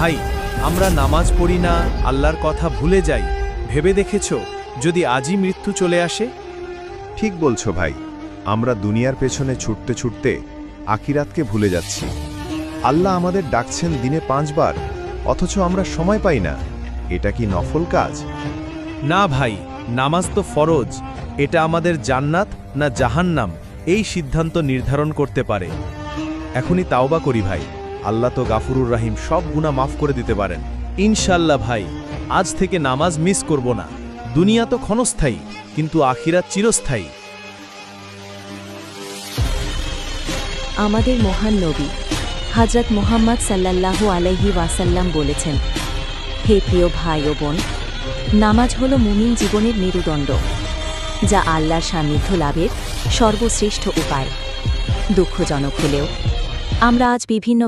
ভাই, আমরা নামাজ পড়ি না, আল্লাহর কথা ভুলে যাই। ভেবে দেখেছো যদি আজই মৃত্যু চলে আসে? ঠিক বলছো ভাই, আমরা দুনিয়ার পেছনে ছুটতে ছুটতে আখিরাতকে ভুলে যাচ্ছি। আল্লাহ আমাদের ডাকছেন দিনে 5 বার, অথচ আমরা সময় পাই না। এটা কি নফল কাজ? না ভাই, নামাজ তো ফরজ। এটা আমাদের জান্নাত না জাহান্নাম এই সিদ্ধান্ত নির্ধারণ করতে পারে। এখনই তাওবা করি ভাই, আল্লাহ তো গাফুরুর রাহিম, সব গুনাহ মাফ করে দিতে পারেন ইনশাল্লাহ। ভাই, আজ থেকে নামাজ মিস করব না। দুনিয়া তো ক্ষণস্থায়ী, কিন্তু আখিরাত চিরস্থায়ী। আমাদের মহান নবী হযরত মুহাম্মদ সাল্লাল্লাহু আলাইহি ওয়াসাল্লাম বলেছেন, হে প্রিয় ভাই ও বোন, নামাজ হল মুমিন জীবনের মেরুদণ্ড, যা আল্লাহর সান্নিধ্য লাভের সর্বশ্রেষ্ঠ উপায়। দুঃখজনক হলেও আমরা আজ বিভিন্ন